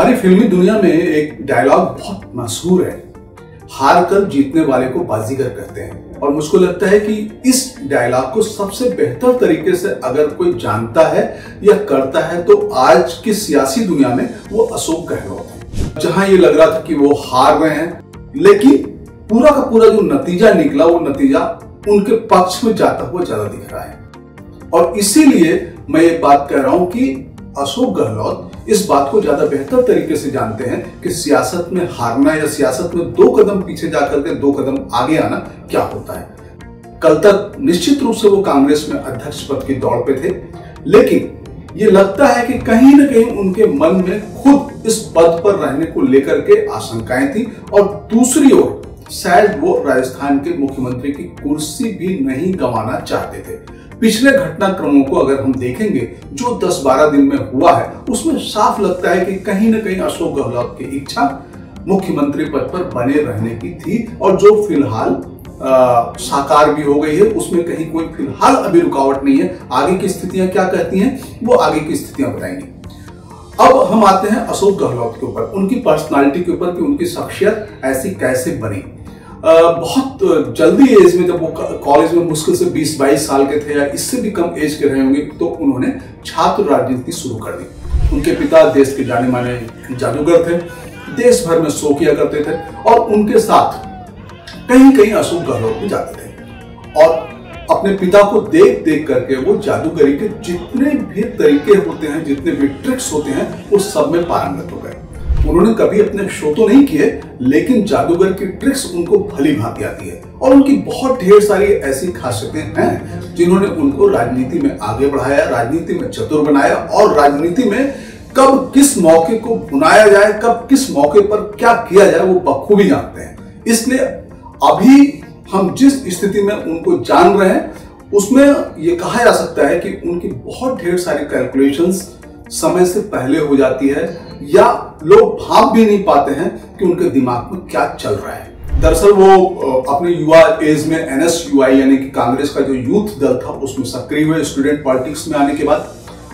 हमारी फिल्मी दुनिया में एक डायलॉग बहुत मशहूर है, हार कर जीतने वाले को बाजीगर कहते हैं। और मुझको लगता है कि इस डायलॉग को सबसे बेहतर तरीके से अगर कोई जानता है या करता है तो आज की सियासी दुनिया में वो अशोक गहलोत है। जहां ये लग रहा था कि वो हार रहे हैं, लेकिन पूरा का पूरा जो नतीजा निकला वो नतीजा उनके पक्ष में जाता हुआ ज्यादा दिख रहा है। और इसीलिए मैं ये बात कह रहा हूं कि अशोक गहलोत इस बात को ज्यादा बेहतर तरीके से जानते हैं कि सियासत में हारना या सियासत में 2 कदम पीछे जाकर के 2 कदम आगे आना क्या होता है। कल तक निश्चित रूप से वो कांग्रेस में अध्यक्ष पद की दौड़ पे थे, लेकिन ये लगता है कि कहीं ना कहीं उनके मन में खुद इस पद पर रहने को लेकर के आशंकाएं थी। और दूसरी ओर शायद वो राजस्थान के मुख्यमंत्री की कुर्सी भी नहीं गंवाना चाहते थे। पिछले घटनाक्रमों को अगर हम देखेंगे जो 10-12 दिन में हुआ है, उसमें साफ लगता है कि कहीं ना कहीं अशोक गहलोत की इच्छा मुख्यमंत्री पद पर बने रहने की थी, और जो फिलहाल साकार भी हो गई है, उसमें कहीं कोई फिलहाल अभी रुकावट नहीं है। आगे की स्थितियां क्या कहती हैं वो आगे की स्थितियां बताएंगी। अब हम आते हैं अशोक गहलोत के ऊपर, उनकी पर्सनालिटी के ऊपर कि उनकी शख्सियत ऐसी कैसे बनी। बहुत जल्दी एज में, जब वो कॉलेज में मुश्किल से 20-22 साल के थे या इससे भी कम एज के रहे होंगे, तो उन्होंने छात्र राजनीति शुरू कर दी। उनके पिता देश के जाने माने जादूगर थे, देश भर में शो किया करते थे, और उनके साथ कहीं कहीं अशोक गहलोत भी जाते थे। और अपने पिता को देख देख करके वो जादूगरी के जितने भी तरीके होते हैं, जितने भी ट्रिक्स होते हैं, वो सब में पारंगत हो गए। उन्होंने कभी अपने शो तो नहीं किए, लेकिन जादूगर की ट्रिक्स उनको भली भांति आती है। और उनकी बहुत ढेर सारी ऐसी खासियतें हैं जिन्होंने उनको राजनीति में आगे बढ़ाया, राजनीति में चतुर बनाया, और राजनीति में कब किस मौके को भुनाया जाए, कब किस मौके पर क्या किया जाए, वो बखूबी जानते हैं। इसलिए अभी हम जिस स्थिति में उनको जान रहे हैं, उसमें यह कहा जा सकता है कि उनकी बहुत ढेर सारी कैलकुलेशंस समय से पहले हो जाती है, या लोग भाप भी नहीं पाते हैं कि उनके दिमाग में क्या चल रहा है। दरअसल वो अपने युवा एज में NSUI यानी कि कांग्रेस का जो यूथ दल था उसमें सक्रिय हुए, स्टूडेंट पॉलिटिक्स में आने के बाद।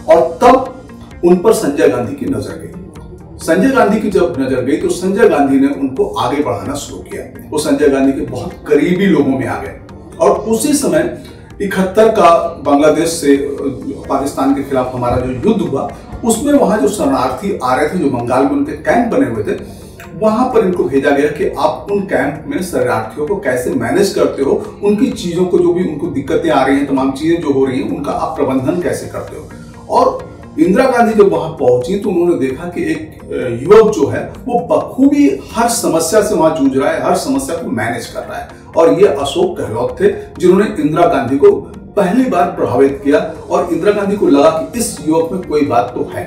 और तब उन पर संजय गांधी की नजर गई। संजय गांधी की जब नजर गई तो संजय गांधी ने उनको आगे बढ़ाना शुरू किया। वो संजय गांधी के बहुत करीबी लोगों में आ गए। और उसी समय 71 का बांग्लादेश से पाकिस्तान के खिलाफ हमारा जो युद्ध हुआ, उसमें वहां जो शरणार्थी आ रहे थे, जो बंगाल में उनके कैंप बने हुए थे, वहां पर इनको भेजा गया कि आप उन कैंप में शरणार्थियों को कैसे मैनेज करते हो, उनकी चीजों को, जो भी उनको दिक्कतें आ रही हैं, तमाम चीजें जो हो रही हैं, उनका आप प्रबंधन कैसे करते हो। और इंदिरा गांधी जब वहां पहुंची तो उन्होंने देखा कि एक युवक जो है वो बखूबी हर समस्या से वहां जूझ रहा है, हर समस्या को मैनेज कर रहा है। और ये अशोक गहलोत थे जिन्होंने इंदिरा गांधी को पहली बार प्रभावित किया, और इंदिरा गांधी को लगा कि इस युवक में कोई बात तो है।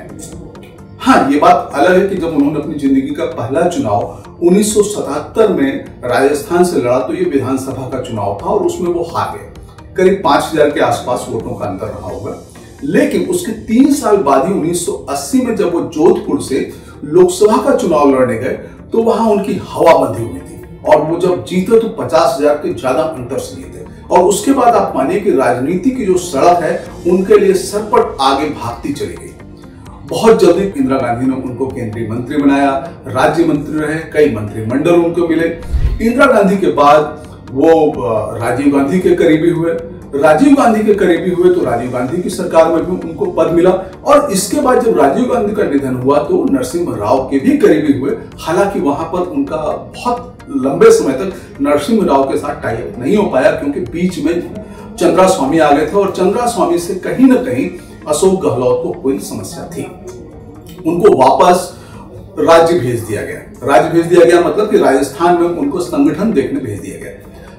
हाँ, ये बात अलग है कि जब उन्होंने अपनी जिंदगी का पहला चुनाव 1977 में राजस्थान से लड़ा, तो ये विधानसभा का चुनाव था और उसमें वो हार गए। करीब 5000 के आसपास वोटों का अंतर रहा होगा। लेकिन उसके 3 साल बाद ही 1980 में जब वो जोधपुर से लोकसभा का चुनाव लड़ने गए, तो वहां उनकी हवा बंधी हुई थी, और वो जब जीते तो 50,000 के ज्यादा अंतर से जीते। और उसके बाद आप मानिए कि राजनीति की जो सड़क है उनके लिए सरपट आगे भागती चली गई। बहुत जल्दी इंदिरा गांधी ने उनको केंद्रीय मंत्री बनाया, राज्य मंत्री रहे, कई मंत्रिमंडल उनको मिले। इंदिरा गांधी के बाद वो राजीव गांधी के करीबी हुए। राजीव गांधी के करीबी हुए तो राजीव गांधी की सरकार में भी उनको पद मिला। और इसके बाद जब राजीव गांधी का निधन हुआ तो नरसिम्हा राव के भी करीबी हुए। हालांकि वहां पर उनका बहुत लंबे समय तक नरसिम्हा राव के साथ टाई अप नहीं हो पाया, क्योंकि बीच में चंद्रा स्वामी आ गए थे, और चंद्रा स्वामी से कहीं ना कहीं अशोक गहलोत को कोई समस्या थी। उनको वापस राज्य भेज दिया गया। राज्य भेज दिया गया मतलब कि राजस्थान में उनको संगठन देखने भेज दिया गया।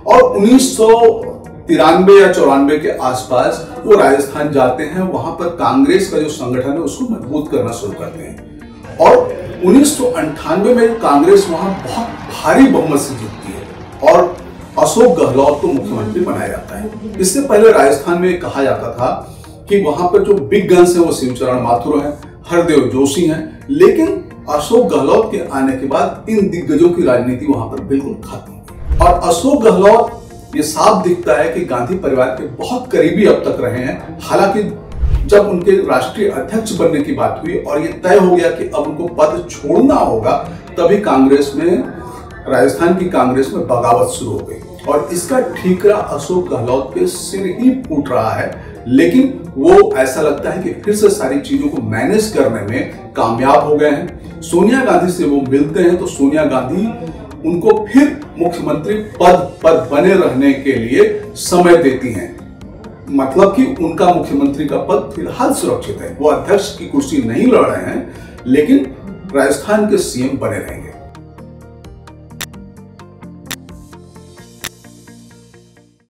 और 1993 या 94 के आसपास वो राजस्थान जाते हैं। वहां पर कांग्रेस का जो संगठन है उसको मजबूत करना शुरू करते हैं। और 1998 में कांग्रेस वहां बहुत भारी बहुमत से जीतती है, और अशोक गहलोत को मुख्यमंत्री बनाया जाता है। इससे पहले राजस्थान में कहा जाता था कि वहां पर जो बिग गन्स हैं वो शिवचरण माथुर हैं, हरदेव जोशी हैं। लेकिन अशोक गहलोत के आने के बाद इन दिग्गजों की राजनीति वहां पर बिल्कुल खत्म। और अशोक गहलोत, ये साफ दिखता है कि गांधी परिवार के बहुत करीबी अब तक रहे हैं। हालांकि जब उनके राष्ट्रीय अध्यक्ष बनने की बात हुई और ये तय हो गया कि अब उनको पद छोड़ना होगा, तभी कांग्रेस में, राजस्थान की कांग्रेस में बगावत शुरू हो गई और इसका ठीकरा अशोक गहलोत के सिर ही फूट रहा है। लेकिन वो ऐसा लगता है कि फिर से सारी चीजों को मैनेज करने में कामयाब हो गए हैं। सोनिया गांधी से वो मिलते हैं तो सोनिया गांधी उनको फिर मुख्यमंत्री पद पर बने रहने के लिए समय देती हैं। मतलब कि उनका मुख्यमंत्री का पद फिलहाल सुरक्षित है। वो अध्यक्ष की कुर्सी नहीं लड़ रहे हैं, लेकिन राजस्थान के सीएम बने रहेंगे।